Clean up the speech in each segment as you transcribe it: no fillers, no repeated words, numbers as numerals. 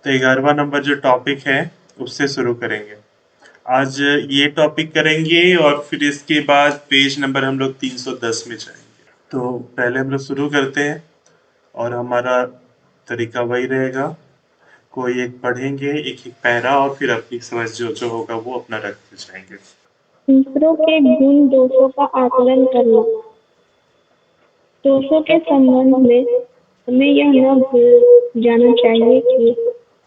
तो 11वां नंबर जो टॉपिक है उससे शुरू करेंगे। आज ये टॉपिक करेंगे और फिर इसके बाद पेज नंबर हम लोग 310 में जाएंगे। तो पहले हम लोग शुरू करते हैं और हमारा तरीका वही रहेगा। कोई एक पढ़ेंगे, एक एक पैरा, और फिर अपनी समझ जो जो होगा वो अपना रखते जाएंगे। दूसरों के गुण दोषों का आकलन करना। दोषों के संबंध में हमें यह न भूल जाना चाहिए कि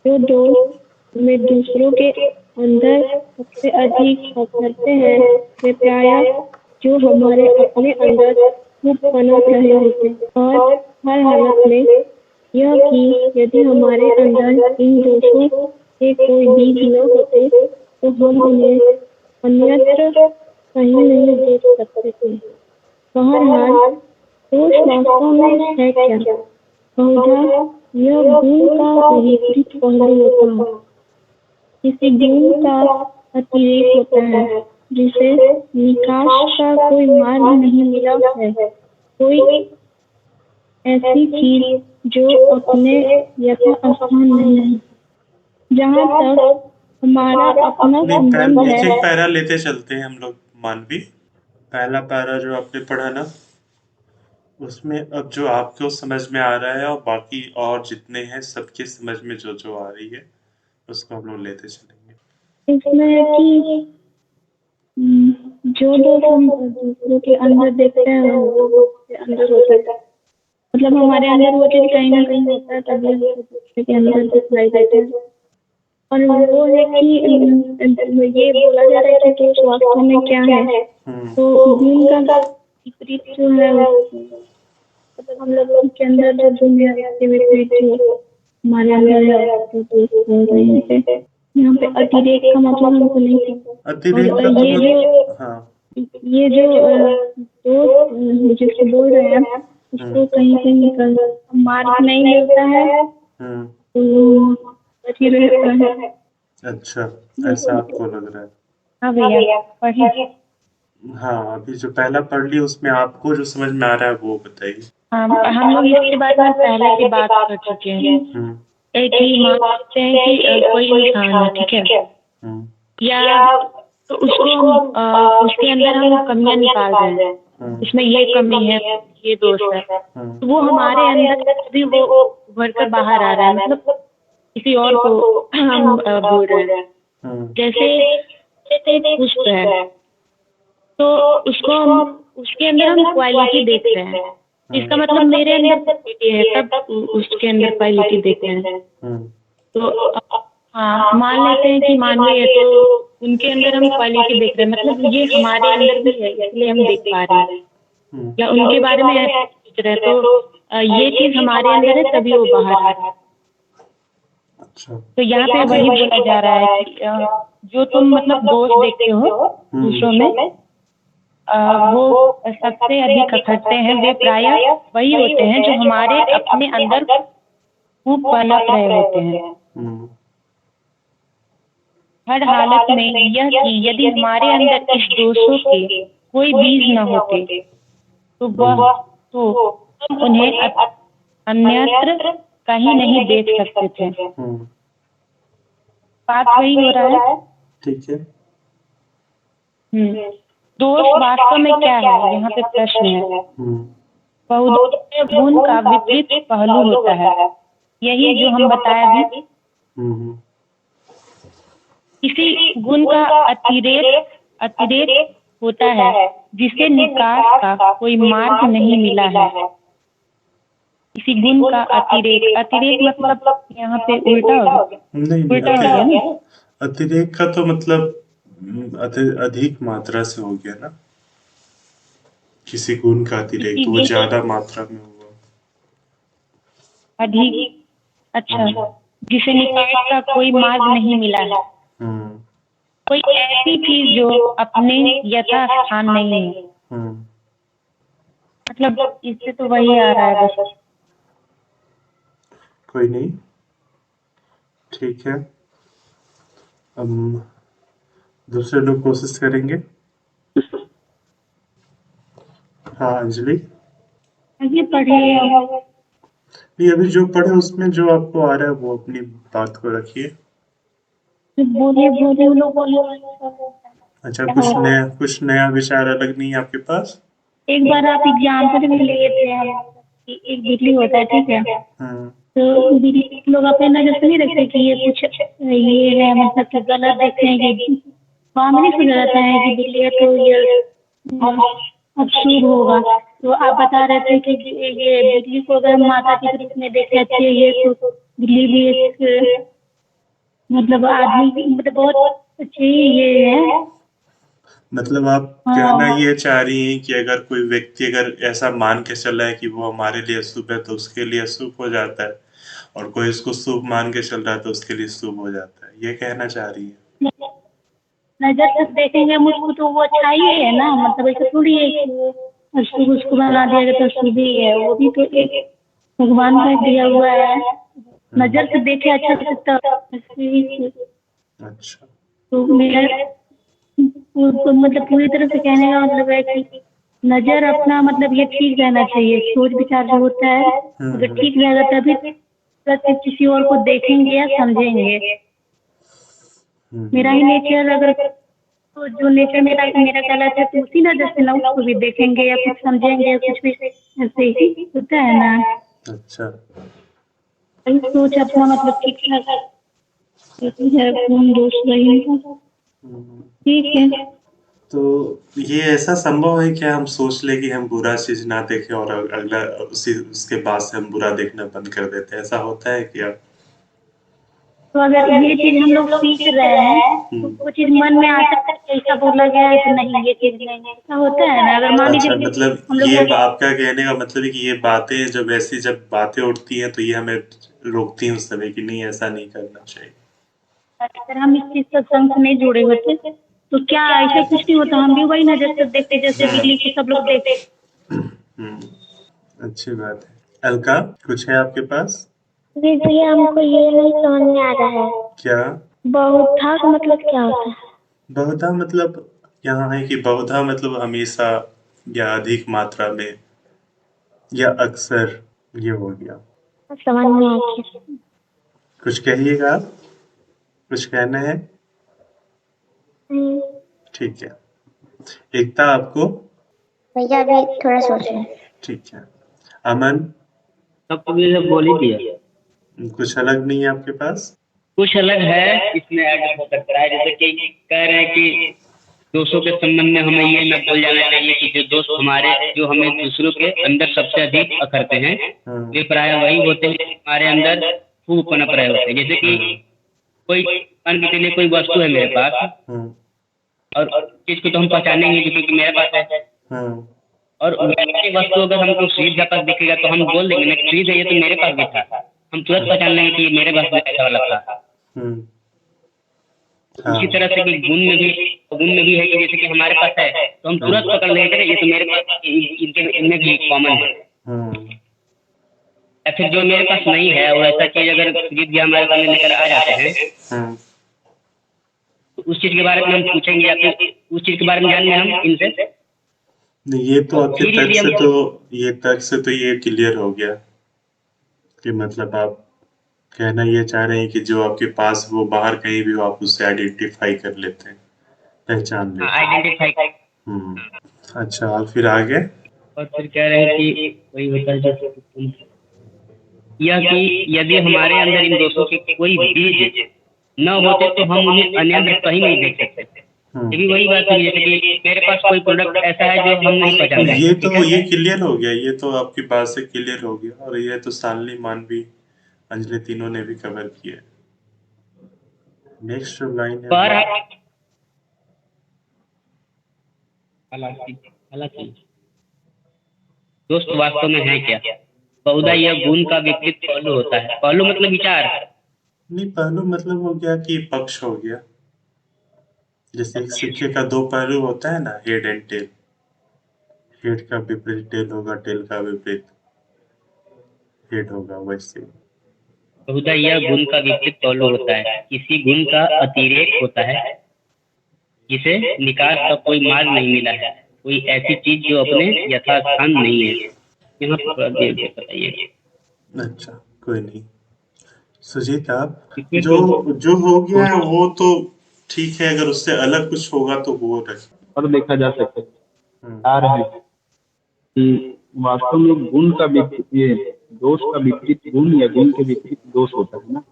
जो दोष हमें दूसरों के अंदर सबसे अधिक करते हैं वे प्रायः जो हमारे अपने अंदर खूब पनप रहे होते हैं। और हर हालत में यह कि यदि हमारे अंदर इन दोषों के कोई बीज न होते तो हम उन्हें अन्यत्र कहीं नहीं देख सकते थे। बहरहाल दोष वास्तव में है क्या? बहुधा यह गुण का विपरीत पहलू होता है। किसी गुण का अतिरेक होता है जिसे निकाश का कोई मार्ग नहीं मिला है। कोई ऐसी चीज जो अपने यथास्थान नहीं है। जहाँ तक हमारा अपना नहीं, संबंध एक है, एक पैरा लेते चलते हैं हम लोग। मानवी, पहला पैरा जो आपने पढ़ा ना, उसमें अब जो आपको समझ में आ रहा है और बाकी और जितने हैं सबके समझ में जो जो आ रही है उसको हम लोग लेते चलेंगे। इसमें है कि जो दोष हम दूसरों के अंदर देखते हैं वो उसके अंदर होता है। मतलब हमारे अंदर वो चीज कहीं ना कहीं होता है तभी हम दूसरे के अंदर दिखलाई देते हैं। और वो है कि ये बोला जा रहा है कि दोष वास्तव में क्या है। तो गुण का विपरीत जो है मतलब हम लोग के अंदर जो गुण है उसके विपरीत जो हमारे अंदर है तो दोष बोल रहे हैं। यहाँ पे अतिरेक का मतलब हमको नहीं पता। अतिरेक और का तो ये जो हाँ। ये जो दोस्त जिसको बोल रहे हैं उसको कहीं कहीं का मार्क नहीं मिलता है तो वो बची रहता है। अच्छा, ऐसा आपको लग रहा है। हाँ भैया पढ़िए। हाँ, अभी जो पहला पढ़ ली उसमें आपको जो समझ में आ रहा है वो बताइए। हाँ हम लोग इसके बारे में पहले भी बात कर चुके हैं। एक ही मान लेते हैं कि कोई इंसान है, ठीक है, या तो उसको हम उसके अंदर हम कमियां निकाल रहे हैं, इसमें ये कमी है, ये दोष है, तो वो हमारे अंदर भी वो उभर कर बाहर आ रहा है। मतलब किसी और को हम बोल रहे हैं। जैसे एक पुष्प है तो उसको हम उसके अंदर हम क्वालिटी देख रहे हैं। इसका मतलब मेरे अंदर क्वालिटी है तब उसके अंदर क्वालिटी देख रहे हैं। तो हाँ मान लेते हैं कि मानवीय है तो उनके अंदर हम क्वालिटी देख रहे हैं, मतलब ये हमारे अंदर भी है इसलिए हम देख पा रहे हैं, या उनके बारे में ऐसा सोच रहे हैं तो ये चीज हमारे अंदर है तभी वो बाहर आ रहा है। अच्छा, तो यहाँ पे वही बोला जा रहा है कि जो तुम मतलब दोष देखते हो दूसरों में वो सबसे अधिक अखरते हैं, वे प्रायः वही होते हैं जो हमारे अपने अंदर खूब पनप रहे होते हैं। हर हालत में यह कि यदि हमारे अंदर इस दोषों के कोई बीज न होते तो हम उन्हें अन्यत्र कहीं नहीं देख सकते थे। बात वही हो रहा है। ठीक है। दोष वास्तव में क्या है, यहाँ पे प्रश्न है। बहुधा गुण का विपरीत पहलू होता है, यही जो हम बताया भी। किसी गुण का अतिरेक होता है जिसे निकास का कोई मार्ग नहीं मिला है। किसी गुण का अतिरेक मतलब यहाँ पे उल्टा हो गया। नहीं, उल्टा हो गया ना। अतिरेक का तो मतलब अधिक मात्रा से हो गया ना। किसी गुण का अतिरेक तो वो ज्यादा मात्रा में हुआ। अधिक, अच्छा, जिसे निकास का कोई मार्ग नहीं मिला है। कोई ऐसी चीज जो अपने यथास्थान नहीं है। मतलब इससे तो वही आ रहा है बस। कोई नहीं, ठीक है। हम दूसरे लोग कोशिश करेंगे। हाँ अंजलि, आगे पढ़िए। नहीं, अभी जो पढ़े उसमें जो आपको आ रहा है वो अपनी बात को रखिए। बोलिए बोलिए, वो लोग बोलिए। अच्छा, हाँ, कुछ नया विचार अलग नहीं है आपके पास? एक बार आप एग्जाम्पल भी लिए थे हम, कि एक बिल्ली होता है, ठीक है, हम्म। तो बिल्ली लोग अपने नजर से नहीं रखते कि ये कुछ ये है, मतलब कि गलत देखते हैं, कि वहां में नहीं सोचा जाता है कि बिल्ली है तो ये अब शुभ होगा। तो आप बता रहे थे कि ये बिल्ली को अगर हम माता के रूप में देखें अच्छे, ये तो बिल्ली भी एक मतलब आदमी मतलब बहुत अच्छी ये है। मतलब आप कहना हाँ, ये चाह रही हैं कि अगर कोई व्यक्ति अगर ऐसा मान के चला है कि वो हमारे लिए शुभ है तो उसके लिए शुभ हो जाता है, और कोई इसको शुभ मान के चल रहा है तो उसके लिए शुभ हो जाता है, ये कहना चाह रही है? नजर से देखेंगे मुझको तो वो अच्छा ही है ना, मतलब ऐसा थोड़ी है कि वो अशुभ उसको बना दिया गया तो शुभ ही है, वो भी तो एक भगवान का दिया हुआ है। नजर से देखे अच्छा लगता है, ऐसे ही। अच्छा। तो मेरा तो मतलब पूरी तरह से कहने का मतलब है कि नजर अपना मतलब ये ठीक रहना चाहिए, सोच विचार जो होता है अगर हम्म। ठीक रहेगा तभी किसी और को देखेंगे या समझेंगे। मेरा ही नेचर अगर, तो जो नेचर मेरा मेरा गलत है तो उसी नजर से ना उसको भी देखेंगे या कुछ समझेंगे या कुछ भी, ऐसे ही होता है ना। अच्छा। वही सोच अपना मतलब ठीक ठाक रहती है, कौन दोष रहेगा। हम्म। ठीक है। तो ये ऐसा संभव है क्या हम सोच ले कि हम बुरा चीज ना देखें और अगला उसी उसके बाद से हम बुरा देखना बंद कर देते हैं, ऐसा होता है क्या? तो अगर ये चीज हम लोग सीख रहे हैं तो वो चीज मन में आता है कि ऐसा बोला गया है तो नहीं, ये चीज नहीं, ऐसा होता है ना। अगर मान अच्छा, लीजिए मतलब हम लोग ये आपका कहने का मतलब है कि ये बातें जब बातें उठती हैं तो ये हमें रोकती हैं उस समय कि नहीं, ऐसा नहीं करना चाहिए। अगर हम इस चीज से संग से नहीं जुड़े होते तो क्या ऐसा कुछ नहीं होता, हम भी वही नजर से देखते जैसे बिल्ली को सब लोग देखते। अच्छी बात है। अलका, कुछ है आपके पास? दीदी हमको ये नहीं समझ में आ रहा है, क्या? बहुधा का मतलब क्या होता है? बहुधा मतलब यहाँ है कि बहुधा मतलब हमेशा या अधिक मात्रा में या अक्सर, ये हो गया। समझ में आ गया। कुछ कहिएगा आप, कुछ कहना है? हम्म, ठीक है। एकता, आपको? भैया अभी थोड़ा सोच रहे हैं। ठीक है। अमन, सब तो ये सब बोल ही दिया। कुछ अलग नहीं है आपके पास? कुछ अलग है, इसमें ऐड हो सकता है, जैसे कि कह रहे हैं कि दोस्तों के संबंध में हमें ये न भूल जाना चाहिए कि जो दोस्त हमारे जो हमें दूसरों के अंदर सबसे अधिक अखरते हैं वे प्राय वही होते हैं जो हमारे अंदर खूब पनप रहे होते हैं। जैसे कि कोई मान के चलिए कोई वस्तु है मेरे पास हम्म। और चीज को तो हम पहचानेंगे क्योंकि मेरे पास है, हम्म। और वैसी वस्तु अगर हमको फ्रीज के पास दिखेगा तो हम बोल देंगे ना फ्रीज है, ये तो मेरे पास भी था, हम तुरंत पहचान लेंगे कि ये मेरे पास भी ऐसा वाला था। हम्म। उसी तरह से कि गुण में भी है कि जैसे कि हमारे पास है तो हम तुरंत पकड़ लेंगे ना ये तो मेरे पास इनके इनमें भी कॉमन है। हम्म। या फिर जो मेरे पास नहीं है वो ऐसा चीज अगर खरीद के हमारे सामने लेकर आ जाते हैं हम्म। तो उस चीज के बारे में हम पूछेंगे या फिर उस चीज के बारे में जानेंगे हम इनसे। नहीं, ये तो और आपके फिर तर्क यदि से हम तो ये तर्क से तो ये क्लियर हो गया कि मतलब आप कहना ये चाह रहे हैं कि जो आपके पास वो बाहर कहीं भी हो आप उससे आइडेंटिफाई कर लेते हैं, पहचान लेते हैं। आइडेंटिफाई अच्छा, और फिर आगे? और फिर कह रहे हैं कि वही होता है जो यह कि यदि हमारे अंदर इन दोषों के कोई बीज न होते तो हम उन्हें अन्यत्र कहीं नहीं देख सकते। ये भी वही बात है जैसे कि मेरे पास कोई प्रोडक्ट ऐसा है जो हम नहीं पहचान रहे, ये तो ठीक है। ये क्लियर हो गया, ये तो आपकी बात से क्लियर हो गया, और ये तो शालिनी, मानवी, अंजलि तीनों ने भी कवर किया। नेक्स्ट जो लाइन है पर वो? हालांकि हालांकि दोस्त वास्तव में है क्या? बहुधा यह गुण का विपरीत पहलू होता है। पहलू मतलब विचार। नहीं, पहलू मतलब हो गया कि पक्ष हो गया। जैसे एक सिक्के का दो पहलू होता है ना, हेड एंड टेल। हेड का विपरीत टेल होगा, टेल का विपरीत हेड होगा, वैसे। बहुधा यह गुण का विपरीत पहलू होता है, किसी गुण का अतिरेक होता है जिसे निकास का कोई मार्ग नहीं मिला है, कोई ऐसी चीज जो अपने यथास्थान नहीं है। यहाँ पर बताइए। अच्छा, कोई नहीं। सुजीत, आप इसमें जो तो जो हो गया है दोस्त वो तो ठीक है, अगर उससे अलग कुछ होगा तो वो रख। और देखा जा सकता है हम्म। आ रहे हैं कि वास्तव में गुण का ये दोष का विपरीत गुण या गुण के विपरीत दोष होता है ना।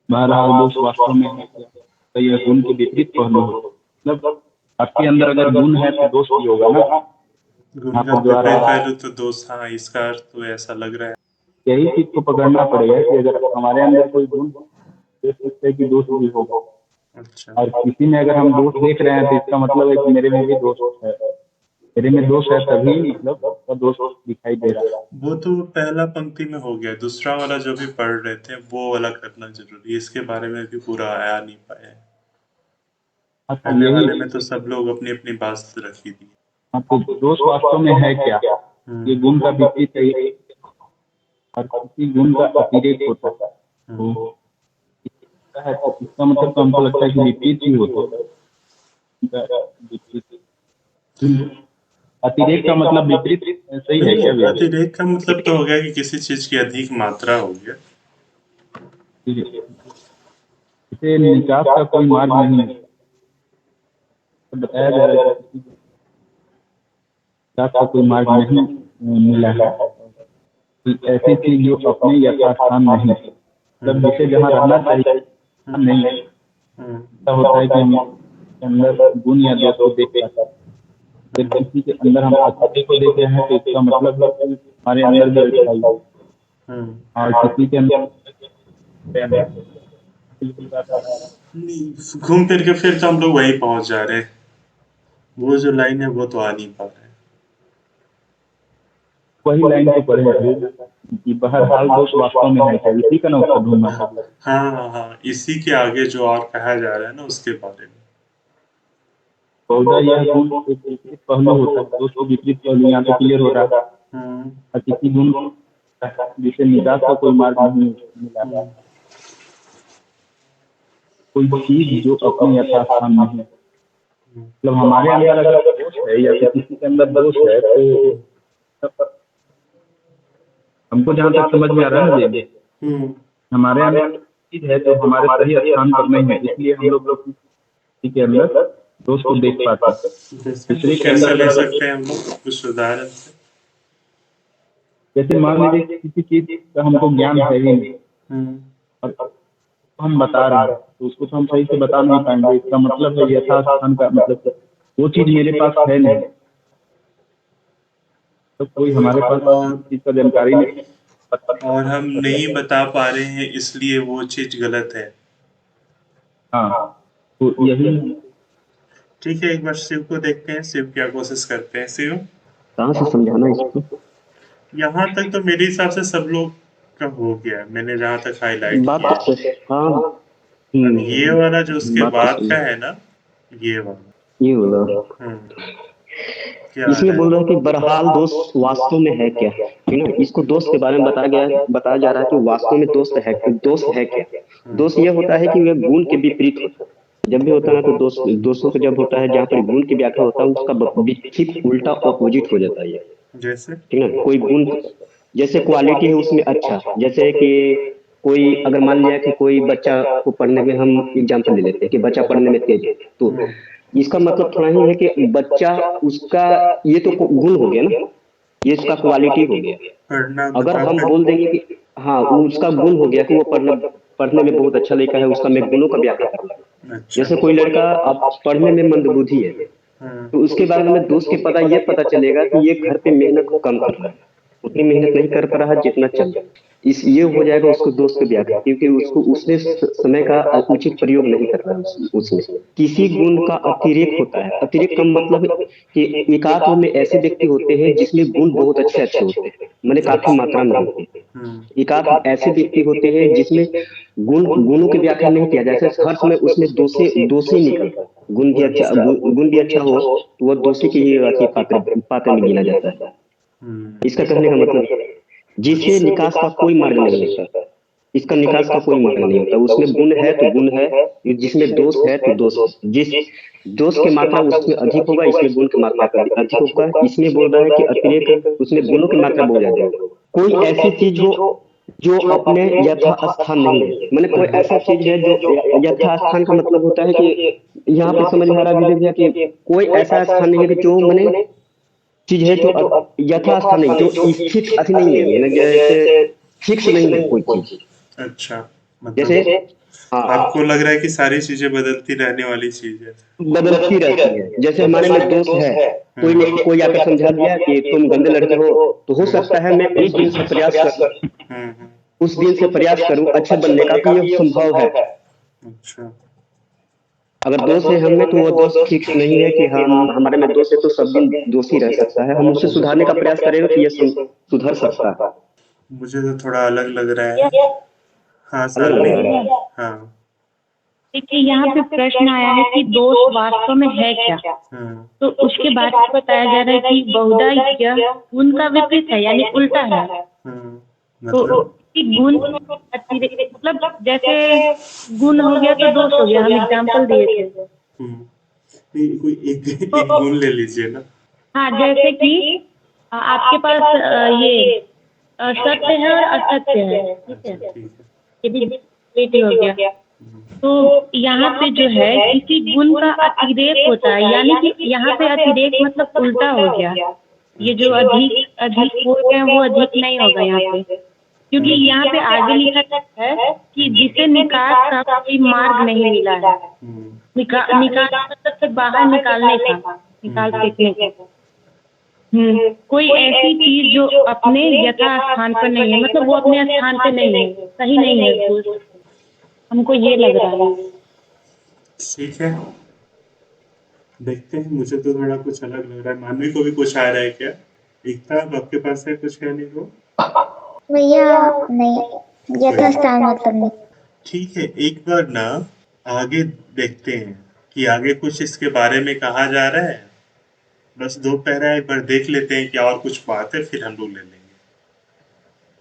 बहरहाल दोष वास्तव में है क्या, तो यह गुण के विपरीत पहलू होता है। मतलब आपके अंदर अगर गुण है तो दोष भी होगा ना गुण का आपके द्वारा। विपरीत पहलू तो दोस्त, हाँ, इसका अर्थ तो ऐसा लग रहा है। यही चीज को पकड़ना पड़ेगा कि अगर हमारे अंदर कोई गुण देख सकते हैं कि दोष भी होगा, अच्छा। और किसी में अगर हम दोष देख रहे हैं तो इसका मतलब है कि मेरे में भी दोष है। मेरे में दोष है तभी मतलब उसका दोष दिखाई दे रहा है। वो तो पहला पंक्ति में हो गया, दूसरा वाला जो भी पढ़ रहे थे वो वाला करना जरूरी है, इसके बारे में भी पूरा आया नहीं पाया है। हाँ, तो पहले यही। वाले में तो सब लोग अपनी अपनी बात रखी थी। हाँ, तो दोष वास्तव में है क्या, ये गुण का विपरीत है और किसी गुण का अतिरेक होता है तो है, तो इसका मतलब तो हमको लगता है कि विपरीत ही होता है। विपरीत अतिरेक का मतलब विपरीत सही नहीं है नहीं, क्या भैया? अतिरेक का मतलब तो हो गया कि किसी चीज की अधिक मात्रा हो गया। इसे निकास का कोई मार्ग नहीं है, तो बताया जा रहा है कि निकास का कोई मार्ग नहीं मिला है। कि ऐसी चीज जो अपने यथास्थान नहीं, मतलब जिसे जहाँ रहना चाहिए वहाँ नहीं, ऐसा होता है कि हम के अंदर गुण या दोष को देख पाते हैं। जब किसी के अंदर हम अच्छाई को देख रहे हैं तो इसका मतलब है कि हमारे अंदर भी अच्छाई है। और किसी के अंदर बिल्कुल बात है। नहीं, घूम फिर के फिर तो हम लोग वहीं पहुंच जा रहे हैं। वो जो लाइन है वो तो आ नहीं पा रहे। वही लाइन तो पढ़े अभी कि बहरहाल दोष वास्तव में है क्या, इसी का ना उत्तर ढूंढना था। हाँ हाँ हाँ, इसी के आगे जो और कहा जा रहा है ना उसके बारे में। बहुधा यह गुण एक विपरीत पहलू होता है, दोष को विपरीत पहलू यहाँ तो क्लियर हो रहा है। हम्म। और किसी गुण जिसे निजात का कोई मार्ग नहीं मिला, कोई चीज जो अपने यथास्थान में है। मतलब हमारे अंदर अगर दोष है या फिर किसी के अंदर दोष है तो हमको जहाँ तक समझ में आ रहा है ना जी, हमारे अंदर चीज है जो हमारे सही स्थान पर नहीं है, इसलिए हम लोग किसी के अंदर दोष को देख पाते हैं। दूसरे के कैसे अंदर ले अगर सकते हैं हम लोग कुछ उदाहरण से? जैसे मान लीजिए किसी चीज का हमको ज्ञान है ही नहीं और हम बता रहे हैं तो उसको तो हम सही से बता नहीं पाएंगे। इसका मतलब है यथास्थान का मतलब वो चीज मेरे पास है नहीं, तो कोई हमारे पास और चीज का जानकारी नहीं। और हम नहीं बता पा रहे हैं इसलिए वो चीज गलत है। हाँ, तो यही ठीक है, एक बार शिव को देखते हैं, शिव क्या कोशिश करते हैं। शिव, कहाँ से समझाना इसको। यहाँ तक तो मेरे हिसाब से सब लोग का हो गया है, मैंने जहाँ तक हाईलाइट बात किया। तो सही, हाँ। अब ये वाला जो उसके बात तो बाद सही का है। है ना, ये वाला। ये बोला क्या आ इसमें रहा बोल रहा है कि है? बहरहाल दोस्त वास्तव में है क्या, है ना। इसको दोस्त के बारे में बताया जा रहा है कि वास्तव में दोस्त है क्या। दोस्त ये होता है कि वह गुण के विपरीत होता है। जब भी होता है ना तो दोस्तों को जब होता है जहाँ पर गुण की व्याख्या होता है उसका विपरीत उल्टा ऑपोजिट हो जाता है ये, जैसे? ठीक है ना। कोई गुण जैसे क्वालिटी है उसमें अच्छा, जैसे कि कोई अगर मान लिया कि कोई बच्चा को पढ़ने में, हम एग्जाम्पल ले लेते हैं कि बच्चा पढ़ने में तेज है, तो इसका मतलब थोड़ा ही है कि बच्चा उसका ये तो गुण हो गया ना, ये उसका क्वालिटी हो गया। पढ़ना अगर मतलब हम बोल देंगे कि हाँ वो उसका गुण हो गया कि वो पढ़ने में बहुत अच्छा लड़का है, उसका मैं गुणों का व्याख्या कर रहा हूँ। अच्छा। जैसे कोई लड़का अब पढ़ने में मंदबुद्धि है तो उसके बारे में दोस्त के ये पता चलेगा कि ये घर पे मेहनत कम कर रहा है, उतनी मेहनत नहीं कर पा रहा है जितना चल रहा है। इस ये हो जाएगा उसको दोस्त की व्याख्या, क्योंकि उसको उसने समय का उचित प्रयोग नहीं कर रहा है उसमें। किसी गुण का अतिरेक होता है। अतिरेक का मतलब है कि एकात्म में ऐसे व्यक्ति होते हैं जिसमें गुण बहुत अच्छे अच्छे होते हैं, मैंने काफी मात्रा में होते हैं। एकात्म ऐसे व्यक्ति होते हैं जिसमें गुणों की व्याख्या नहीं किया जाए, हर समय उसमें दोषे निकलता है। गुण भी अच्छा हो तो वह दोषी की ही अति पात्र में गिना जाता है। इसका कहने का मतलब जिसे निकास का कोई मार्ग नहीं होता, इसका निकास का कोई मार्ग नहीं होता। उसमें गुण है तो गुण है, जिसमें दोष है तो दोष, जिस दोष की मात्रा उसमें अधिक होगा इसमें गुण की मात्रा अधिक होगा। इसमें बोल रहा है कि अतिरेक उसमें गुणों की मात्रा बहुत ज्यादा होगा कोई ऐसी चीज हो जो अपने यथा स्थान नहीं है, मैंने कोई ऐसा चीज है जो यथा स्थान का मतलब होता है कि यहाँ पे समझ में आ रहा है विवेक भैया कि कोई ऐसा स्थान नहीं है कि जो मैंने चीज है जो यथा स्थान नहीं, जो स्थित अति नहीं है, मैंने जैसे फिक्स नहीं है कोई चीज। अच्छा, जैसे मतलब हाँ, आपको लग रहा है कि सारी चीजें बदलती रहने वाली चीज है। बदलती रहती है। जैसे हमारे में दोस्त है, कोई आकर समझा दिया कि तुम गंदे लड़के हो, तो हो सकता है मैं उस दिन से प्रयास करूं, हम्म। उस दिन से प्रयास करूं अच्छे बनने का, तो ये संभव है। अच्छा, अगर दोष है हमें तो वो दोष फिक्स नहीं है कि हम हमारे में दोष है तो सब दिन दोषी रह सकता है, हम उसे सुधारने का प्रयास करेंगे तो ये सुधर सकता है। मुझे तो थोड़ा अलग लग रहा है। हाँ अलग लग शालिनी। रहा है। हाँ। देखिए यहाँ पे प्रश्न आया है कि दोष वास्तव में है क्या, तो उसके बाद बताया जा रहा है कि बहुधा यह गुण का विपरीत है, यानी उल्टा है। तो मतलब कि गुण अतिरिक्त, मतलब जैसे गुण हो गया तो दोष हो गया, हम एग्जाम्पल दिए थे। कोई एक गुण ले लीजिए ना। हाँ, जैसे कि आपके पास ये सत्य है और असत्य है, ठीक है, अच्छा, ठीक है। ये भी नेगेटिव हो गया। तो यहाँ पे जो है किसी गुण का अतिरेक होता है, यानी कि यहाँ पे अतिरेक मतलब उल्टा हो गया। ये जो अधिक अधिक बोल रहे हैं वो अधिक नहीं होगा यहाँ पे, क्योंकि यहाँ पे आगे लिखा है कि जिसे निकास का कोई मार्ग नहीं मिला है। निकास मतलब से बाहर निकालने का, निकाल फेंकने का। कोई ऐसी चीज जो अपने यथा स्थान पर नहीं है, मतलब वो अपने स्थान पे नहीं है, सही नहीं है दोस्त, हमको ये लग रहा है। ठीक है, देखते हैं। मुझे तो थोड़ा कुछ अलग लग रहा है। मानवी को भी कुछ आ रहा है क्या? एकता, अब आपके पास है कुछ कहने को? भैया नहीं, यथास्थान मतलब नहीं। ठीक है, एक बार ना आगे देखते हैं कि आगे कुछ इसके बारे में कहा जा रहा है। बस दो पैरा एक बार देख लेते हैं, क्या और कुछ बात है, फिर हम लोग ले लेंगे।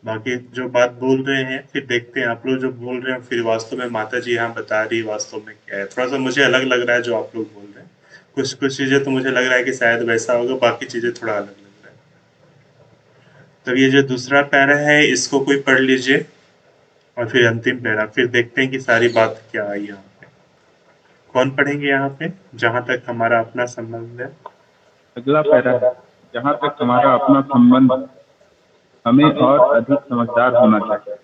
बाकी जो बात बोल रहे हैं फिर देखते हैं। आप लोग जो बोल रहे हैं फिर वास्तव में माता जी यहाँ बता रही वास्तव में क्या है। थोड़ा सा मुझे अलग लग रहा है जो आप लोग बोल रहे हैं। कुछ कुछ चीजें तो मुझे लग रहा है कि शायद वैसा होगा, बाकी चीजें थोड़ा अलग लग रहा है। तो ये जो दूसरा पैरा है इसको कोई पढ़ लीजिए, और फिर अंतिम पैरा, फिर देखते हैं कि सारी बात क्या आई यहाँ पे। कौन पढ़ेंगे यहाँ पे? जहां तक हमारा अपना संबंध है। अगला पैरा है, जहाँ तक हमारा अपना संबंध है, हमें और अधिक समझदार होना चाहिए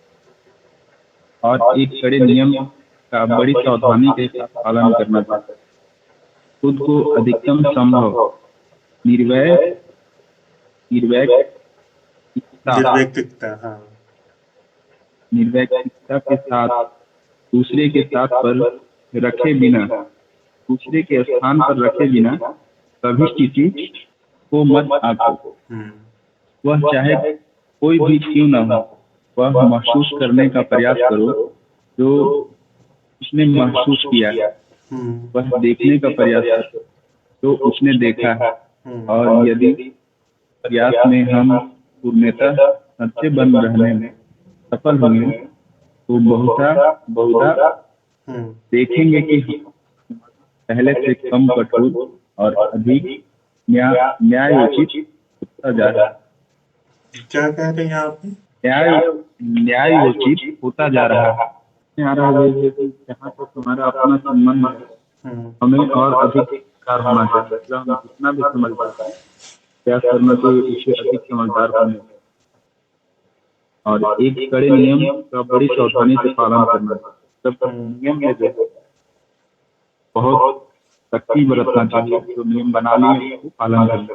और एक कड़े नियम का बड़ी सावधानी के साथ पालन करना चाहिए। खुद को अधिकतम संभव निर्वैर निर्वैयक्तिकता, हाँ। निर्वैयक्तिकता के साथ दूसरे के साथ पर रखे बिना, दूसरे के स्थान पर रखे बिना कभी किसी को मत आंको। वह चाहे कोई भी क्यों न हो, वह महसूस करने का प्रयास करो जो उसने महसूस किया है। वह देखने का प्रयास करो जो उसने देखा है, और यदि प्रयास में हम पूर्णतः सच्चे बन रहने में सफल होंगे तो बहुधा देखेंगे कि पहले से कम कठोर और अधिक न्यायोचित होता जा रहा है। क्या कह रहे हैं यहाँ पे? न्यायोचित होता जा रहा है। जहाँ तक हमारा अपना संबंध है, हमें और अधिक समझदार होना चाहिए। हम जितना भी समझदार हैं, प्रयास करना चाहिए उससे अधिक समझदार होने, और एक कड़े नियम का बड़ी सावधानी से पालन करना चाहिए। जब नियम में जो है बहुत सख्ती बरतना चाहिए, जो नियम बना लिए उसको पालन करना।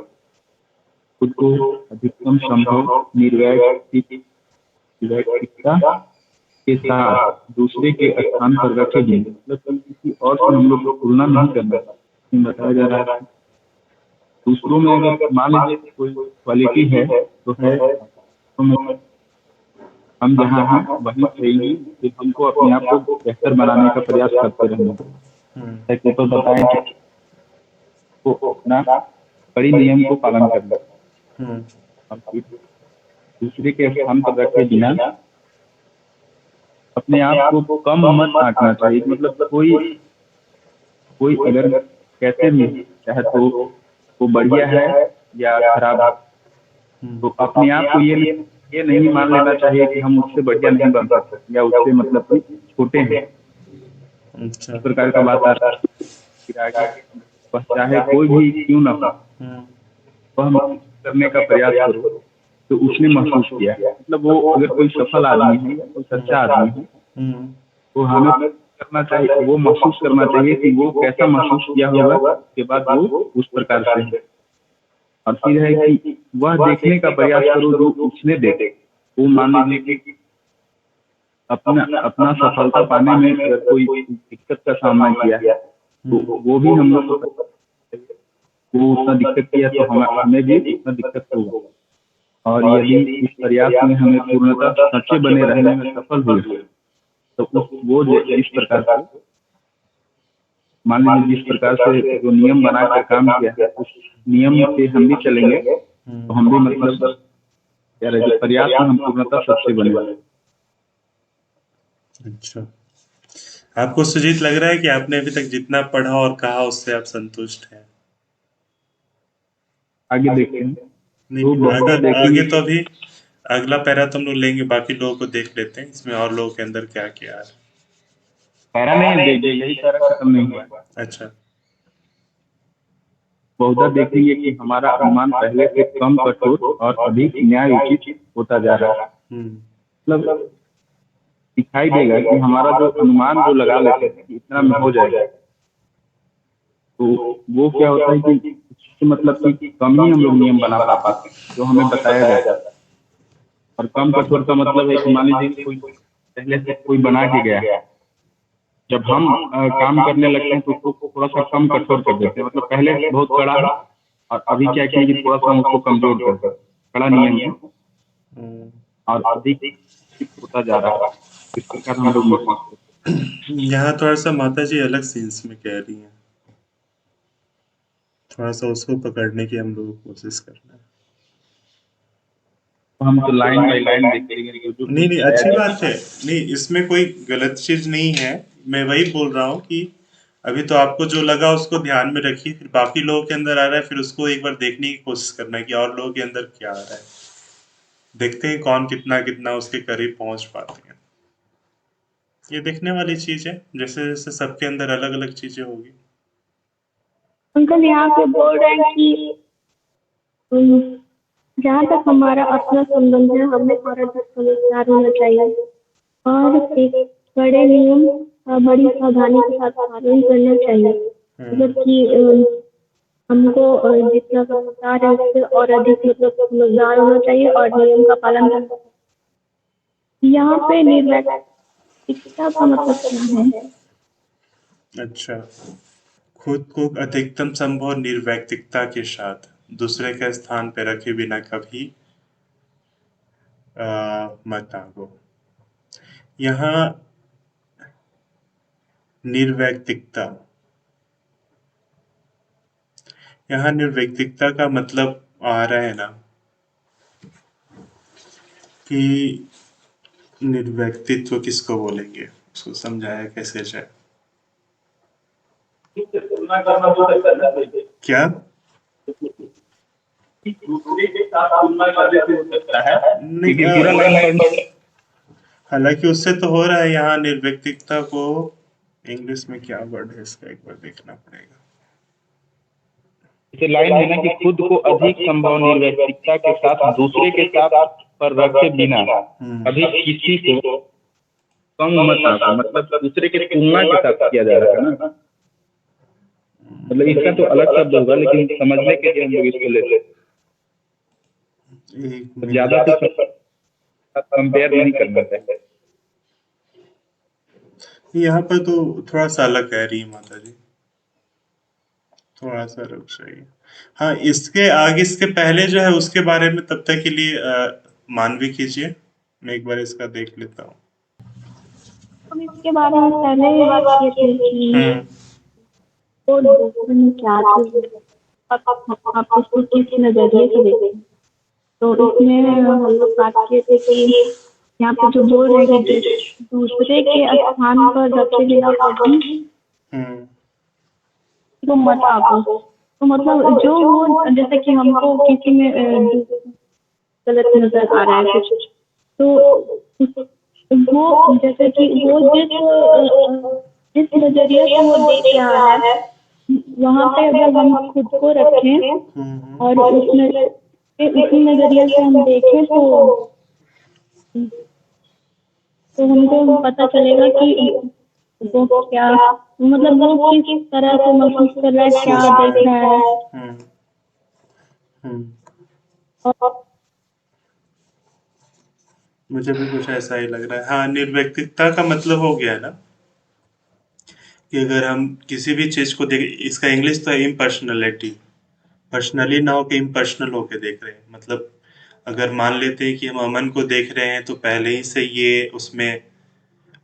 खुद को अधिकतम संभव निर्वैयक्तिकता के साथ दूसरे के स्थान पर रखे भी, मतलब किसी और से हम लोग को तुलना नहीं करना बताया जा रहा है। दूसरों में अगर मान लीजिए कोई क्वालिटी है तो है, तो हम जहाँ हैं वहीं रहेंगे कि हमको अपने आप को बेहतर बनाने का प्रयास करते रहना। तो बताएं तो अपना कड़ी नियम को पालन करना, दूसरे के स्थान पर रखे बिना अपने आप को कम मत आंकना चाहिए। मतलब कोई अगर कैसे भी चाहे तो वो बढ़िया है या खराब है, तो अपने आप को ये ये नहीं मान लेना चाहिए कि हम उससे बढ़िया नहीं बन सकते या उससे मतलब कि छोटे हैं। अच्छा। इस प्रकार का बात आ रहा है। फिर आगे वह चाहे कोई भी क्यों ना हो, वह महसूस करने का प्रयास करो तो उसने महसूस किया। मतलब वो अगर कोई सफल आदमी है या कोई सच्चा आदमी है तो हमें करना चाहिए, वो महसूस करना चाहिए कि वो कैसा महसूस किया होगा, उसके बाद वो उस प्रकार से है। और फिर है कि वह देखने का प्रयास करो जो उसने देखे। वो मान लीजिए कि अपना अपना सफलता पाने में अगर कोई दिक्कत का सामना किया है तो वो भी हम लोग को, वो उतना दिक्कत किया तो हमें भी उतना दिक्कत होगा। और यदि इस प्रयास में हमें पूर्णतः सच्चे बने रहने में सफल हुए तो वो इस प्रकार से मान लीजिए जिस प्रकार से जो नियम बनाकर काम किया है उस नियम से हम भी चलेंगे तो हम भी मतलब क्या रहे जो प्रयास में हम पूर्णतः सच्चे बने। अच्छा, आपको सुजीत लग रहा है कि आपने अभी तक जितना पढ़ा और कहा उससे आप संतुष्ट हैं? आगे देखते हैं। नहीं, आगे तो अभी अगला पैरा तो हम लोग लेंगे, बाकी लोगों को देख लेते हैं इसमें और लोगों के अंदर क्या क्या है। पैरा नहीं देंगे, यही पैरा खत्म नहीं हुआ है। अच्छा। बहुधा देखेंगे कि हमारा अनुमान पहले से कम कठोर और अधिक न्याय उचित होता जा रहा है। मतलब दिखाई देगा कि हमारा जो अनुमान जो लगा लेते हैं कि इतना में हो जाएगा, तो वो क्या होता है कि मतलब कि कम ही हम लोग नियम बना पाते हैं जो हमें बताया जाता है। और कम कठोर का मतलब है कि मान लीजिए कोई पहले से कोई बना के गया है, जब हम काम करने लगते हैं तो उसको थोड़ा सा कम कठोर कर देते हैं। मतलब पहले बहुत कड़ा है और अभी क्या किया कि थोड़ा सा हम उसको कमजोर कर देते हैं। कड़ा नियम है और अधिक होता जा रहा है। इस प्रकार हम लोग यहाँ थोड़ा सा माता जी अलग सेंस में कह रही हैं, थोड़ा सा उसको पकड़ने की हम लोग कोशिश करना है। हम तो लाइन बाय लाइन देखेंगे। नहीं नहीं, अच्छी बात है, नहीं इसमें कोई गलत चीज नहीं है। मैं वही बोल रहा हूँ कि अभी तो आपको जो लगा उसको ध्यान में रखिए, फिर बाकी लोगों के अंदर आ रहा है फिर उसको एक बार देखने की कोशिश करना है कि और लोगों के अंदर क्या आ रहा है। देखते हैं कौन कितना कितना उसके करीब पहुंच पाते हैं। ये देखने वाली चीज है, जैसे जैसे सबके अंदर अलग अलग चीजें होगी। अंकल यहाँ पे बोल रहे हैं कि जहाँ तक हमारा अपना संबंध है हमें और अधिक समझदार होना चाहिए और एक बड़े नियम का बड़ी सावधानी के साथ पालन करना चाहिए। मतलब कि हमको जितना समझदार है उससे और अधिक मतलब समझदार होना चाहिए और नियम का पालन करना चाहिए। यहाँ पे निर्वैयक्तिकता का मतलब क्या है? अच्छा, खुद को अधिकतम संभव निर्वैयक्तिकता के साथ दूसरे के स्थान पर रखे बिना कभी मत आगो। यहाँ निर्वैयक्तिकता, यहाँ निर्वैयक्तिकता का मतलब आ रहा है ना कि निर्व्यक्तित्व किसको बोलेंगे, उसको समझाया कैसे जाए। क्या दूसरे के साथ तुलना करने से हो सकता है नहीं, क्योंकि पूरा लाइन हालांकि उससे तो हो रहा है। यहाँ निर्व्यक्तिकता को इंग्लिश में क्या वर्ड है इसका एक बार देखना पड़ेगा। जैसे लाइन है ना कि खुद को अधिक संभव निर्वैयक्तिकता के साथ दूसरे के साथ पर रखे बिना कभी किसी को कम मत आको। मतलब दूसरे के तुलना के साथ किया जा रहा है ना। मतलब इसका तो अलग शब्द होगा लेकिन समझने के लिए हम लोग इसको लेते हैं। ज्यादा तो कंपेयर नहीं करना चाहिए। यहाँ पर तो थोड़ा सा अलग कह रही है माता जी, थोड़ा सा रुक जाइए। हाँ, इसके आगे इसके पहले जो है उसके बारे में तब तक के लिए मानवी कीजिए, मैं एक बार इसका देख लेता हूँ। हम इसके बारे में पहले ही बात किए थे कि तो दूसरे में क्या चीज आप उसको किस नजरिए से देखें। तो इसमें हम लोग बात किए थे कि यहाँ पे जो बोल रहे हैं कि दूसरे के स्थान पर रखे बिना कभी तो मत आगो। तो मतलब जो वो जैसे कि हमको किसी में गलत नजर आ रहा है कुछ, तो वो जैसे कि वो जिस नजरिए से वो देख रहा है, वहां पे अगर हम खुद को रखें और उसी नजरिए से हम देखें तो हमको पता चलेगा कि वो क्या, मतलब वो किस तरह से महसूस कर रहा है, क्या देख रहा है। और मुझे भी कुछ ऐसा ही लग रहा है। हाँ, निर्व्यक्तिकता का मतलब हो गया ना कि अगर हम किसी भी चीज को देख, इसका इंग्लिश तो है इम्पर्सनैलिटी, पर्सनली ना होके इम्पर्सनल होके देख रहे हैं। मतलब अगर मान लेते हैं कि हम अमन को देख रहे हैं तो पहले ही से ये उसमें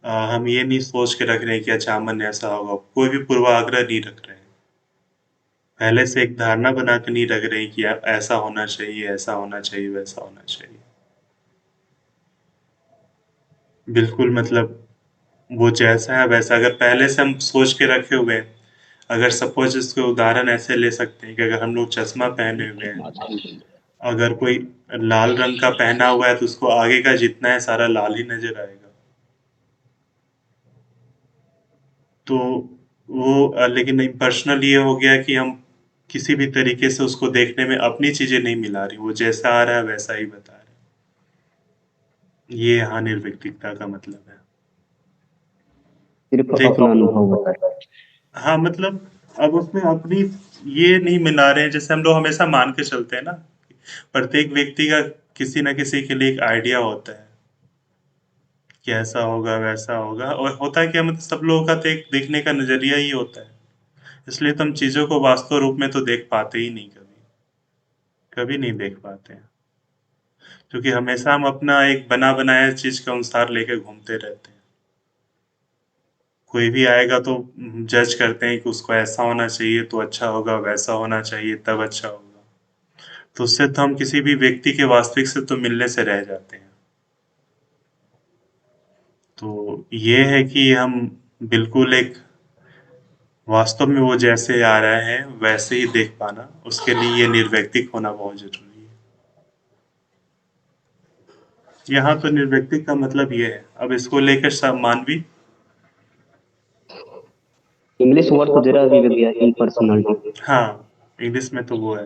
हम ये नहीं सोच के रख रहे हैं कि अच्छा अमन ऐसा होगा, कोई भी पूर्वाग्रह नहीं रख रहे हैं, पहले से एक धारणा बना के नहीं रख रहे हैं कि ऐसा होना चाहिए, ऐसा होना चाहिए, वैसा होना चाहिए। बिल्कुल, मतलब वो जैसा है वैसा अगर पहले से हम सोच के रखे हुए हैं। अगर सपोज इसके उदाहरण ऐसे ले सकते हैं कि अगर हम लोग चश्मा पहने हुए हैं, अगर कोई लाल रंग का पहना हुआ है तो उसको आगे का जितना है सारा लाल ही नजर आएगा। तो वो लेकिन इम्पर्सनल ये हो गया कि हम किसी भी तरीके से उसको देखने में अपनी चीजें नहीं मिला रही, वो जैसा आ रहा है वैसा ही बता रहे हैं। ये यहाँ निर्व्यक्तिकता का मतलब है। सिर्फ देखो, अपना अनुभव होता है। हाँ मतलब अब उसमें अपनी ये नहीं मिला रहे हैं, जैसे हम लोग हमेशा मान के चलते हैं ना, प्रत्येक व्यक्ति का किसी न किसी के लिए एक आइडिया होता है कि ऐसा होगा वैसा होगा, और होता है क्या, मतलब सब लोगों का तो एक देखने का नजरिया ही होता है। इसलिए तो हम चीजों को वास्तव रूप में तो देख पाते ही नहीं, कभी कभी नहीं देख पाते हैं, क्योंकि हमेशा हम अपना एक बना बनाया चीज के अनुसार लेके घूमते रहते हैं। कोई भी आएगा तो जज करते हैं कि उसको ऐसा होना चाहिए तो अच्छा होगा, वैसा होना चाहिए तब अच्छा होगा। तो उससे तो हम किसी भी व्यक्ति के वास्तविक से तो मिलने से रह जाते हैं। तो ये है कि हम बिल्कुल एक वास्तव में वो जैसे आ रहा है वैसे ही देख पाना, उसके लिए ये निर्व्यक्तिक होना बहुत जरूरी है। यहाँ तो निर्व्यक्तिक का मतलब ये है। अब इसको लेकर सब मानवी इंग्लिश वर्ड तो दे रहा है भैया, इम्पर्सनलिटी। हाँ, इंग्लिश में तो वो है।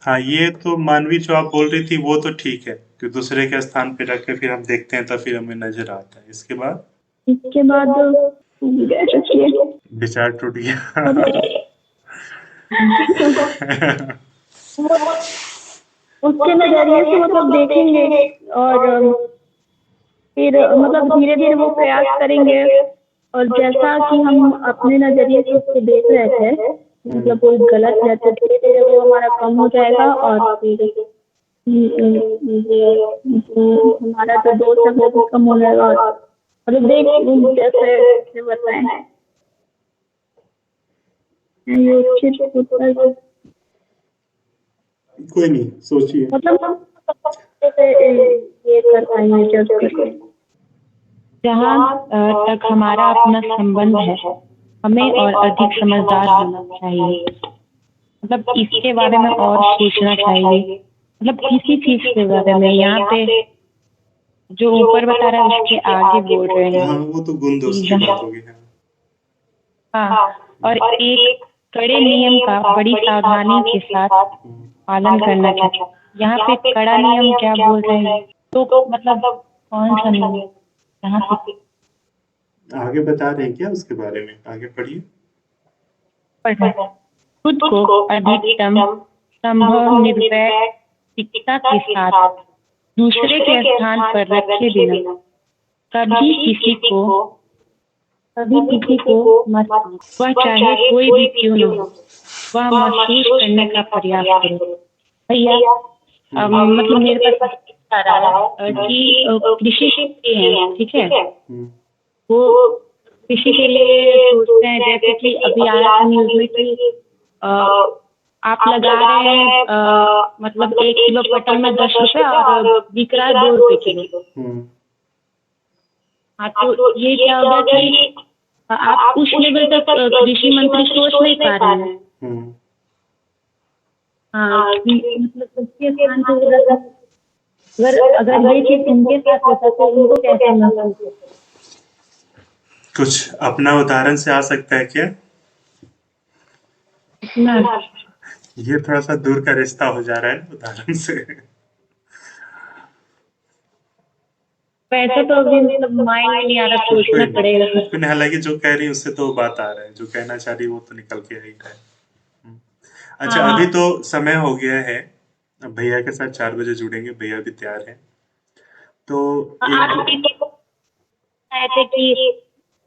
हाँ, ये तो मानवी जो आप बोल रही थी वो तो ठीक है कि दूसरे के स्थान पे रख के फिर हम देखते हैं तो फिर हमें नजर आता है। इसके बाद विचार टूट गया। उसके नजरिए से मतलब देखेंगे और फिर मतलब धीरे धीरे वो प्रयास करेंगे, और जैसा कि हम अपने नजरिए से उसको देख रहे थे, मतलब वो गलत है, तो धीरे धीरे वो हमारा कम हो जाएगा और फिर हमारा जो दोस्त है वो भी कम हो जाएगा। और मतलब देख जैसे बताएं कोई नहीं, सोचिए। मतलब हम ये कर पाएंगे जज कर, जहाँ तक हमारा अपना संबंध है, हमें और अधिक समझदार होना चाहिए। मतलब इसके बारे में और सोचना चाहिए, मतलब किसी चीज के बारे में। यहाँ पे जो ऊपर बता रहा है उसके आगे बोल रहे हैं। हाँ, वो तो गुण दोष की बात होगी। हाँ, और एक कड़े नियम का बड़ी सावधानी के साथ पालन करना चाहिए। यहाँ पे कड़ा नियम क्या बोल रहे हैं, तो मतलब कौन सा नियम? यहाँ पे आगे बता रहे हैं क्या उसके बारे में? आगे पढ़िए। खुद को अधिकतम संभव निर्वैयक्तिकता के साथ दूसरे के स्थान पर रखे बिना कभी किसी को मत, वह चाहे कोई भी क्यों न हो, वह महसूस करने का प्रयास करो। भैया मतलब मेरे पास आ रहा है कि कृषि हैं, ठीक है, वो कृषि के लिए सोचते हैं, जैसे कि अभी आया न्यूज में कि आप लगा रहे हैं मतलब 1 किलो पटल में 10 रुपए और बिक रहा है 2 रुपए किलो। हाँ, तो ये क्या होगा कि आप उस लेवल तक कृषि मंत्री सोच नहीं पा रहे हैं। हाँ, मतलब सबके स्थान पे अगर अगर ये चीज उनके साथ होता तो उनको कैसा महसूस होता? कुछ अपना उदाहरण से आ सकता है क्या? ना, ये थोड़ा सा दूर का रिश्ता हो जा रहा है ना उदाहरण से। वैसा तो अभी मतलब माइंड में नहीं आ रहा, कोई सोचना पड़ेगा। नहीं, हालांकि जो कह रही है उससे तो बात आ रहा है, जो कहना चाह रही है वो तो निकल के ही रहा है। अच्छा, हाँ, अभी तो समय हो गया है, अब भैया के साथ 4 बजे जुड़ेंगे, भैया भी तैयार है। तो आप एक ये तो कह रहे थे कि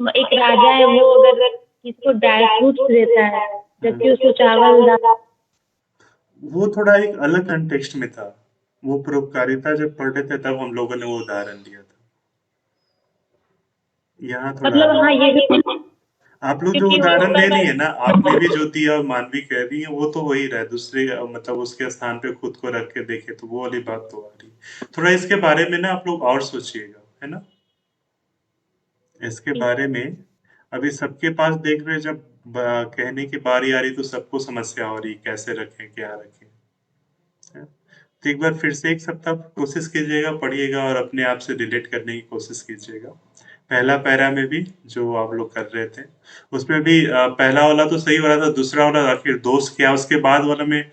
एक राजा है, वो अगर किसको ड्राई फ्रूट्स देता है जबकि उसको चावल वो थोड़ा एक अलग कंटेक्स्ट में था। वो परोपकारिता जब पढ़ रहे थे तब हम लोगों ने वो उदाहरण दिया था। यहाँ थोड़ा मतलब, हाँ ये भी अलग। आप लोग जो क्योंकि हो उदाहरण ले सकता रही है। है ना, आपने भी जो दिया और मानवी कह रही है, वो तो वही रहा है। दूसरे मतलब उसके स्थान पे खुद को रख के देखे तो वो वाली बात तो आ रही है। थोड़ा इसके बारे में ना आप लोग और सोचिएगा, है ना, इसके बारे में। अभी सबके पास देख रहे हैं, जब कहने की बारी आ रही तो सबको समस्या हो रही, कैसे रखें क्या रखें, है? तो एक बार फिर से 1 सप्ताह कोशिश कीजिएगा, पढ़िएगा और अपने आप से रिलेट करने की कोशिश कीजिएगा। पहला पैरा में भी जो आप लोग कर रहे थे, उसमें भी पहला वाला तो सही हो रहा था, दूसरा वाला आखिर दोष क्या, उसके बाद वाला में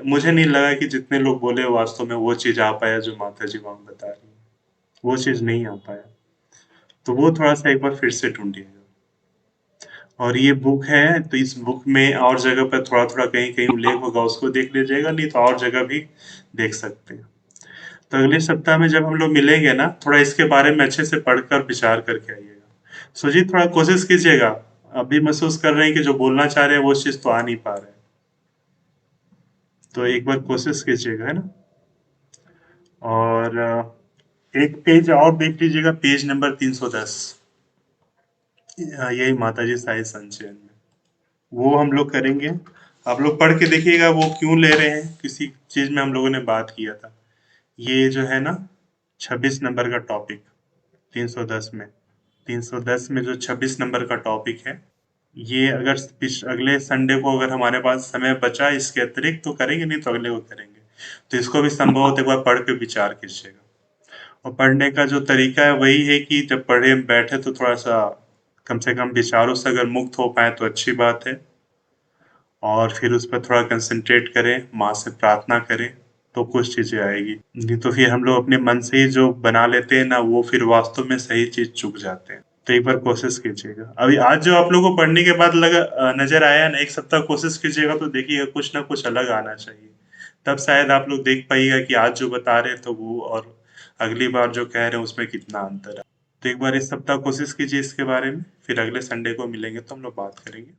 मुझे नहीं लगा कि जितने लोग बोले वास्तव में वो चीज़ आ पाया जो माता जी वहाँ बता रही हैं। वो चीज़ नहीं आ पाया। तो वो थोड़ा-सा एक बार फिर से ढूँढिएगा। और ये बुक है, तो इस बुक में और जगह पर थोड़ा-थोड़ा कहीं-कहीं उल्लेख होगा, उसको देख लीजिएगा, नहीं तो और जगह भी देख सकते हैं। तो अगले सप्ताह में जब हम लोग मिलेंगे ना, थोड़ा इसके बारे में अच्छे से पढ़कर विचार करके आइएगा। सुजीत, थोड़ा कोशिश कीजिएगा। अभी महसूस कर रहे हैं कि जो बोलना चाह रहे हैं वो चीज़ तो आ नहीं पा रहा है। तो एक बार कोशिश कीजिएगा, है ना? और एक पेज और देख लीजिएगा, पेज नंबर 310। यही माताजी साहित्य संचयन में। वो हम लोग करेंगे। आप लोग पढ़ के देखिएगा वो क्यों ले रहे हैं, किसी चीज़ में हम लोगों ने बात किया था। ये जो है ना 26 नंबर का टॉपिक 310 में, 310 में जो 26 नंबर का टॉपिक है, ये अगर अगले संडे को अगर हमारे पास समय बचा इसके अतिरिक्त तो करेंगे, नहीं तो अगले को करेंगे। तो इसको भी संभव हो तो एक बार पढ़ के विचार कीजिएगा। और पढ़ने का जो तरीका है वही है कि जब पढ़े बैठे तो थोड़ा सा कम से कम विचारों से अगर मुक्त हो पाए तो अच्छी बात है। और फिर उस पर थोड़ा कंसंट्रेट करें, माँ से प्रार्थना करें, तो कुछ चीज़ें आएगी। नहीं तो फिर हम लोग अपने मन से ही जो बना लेते हैं ना, वो फिर वास्तव में सही चीज़ चूक जाते हैं। तो एक बार कोशिश कीजिएगा। अभी आज जो आप लोगों को पढ़ने के बाद लगा नज़र आया ना, 1 सप्ताह कोशिश कीजिएगा तो देखिएगा कुछ ना कुछ अलग आना चाहिए। तब शायद आप लोग देख पाइएगा कि आज जो बता रहे हैं तो वो और अगली बार जो कह रहे हैं उसमें कितना अंतर है। तो एक बार इस सप्ताह कोशिश कीजिए इसके बारे में, फिर अगले संडे को मिलेंगे तो हम लोग बात करेंगे।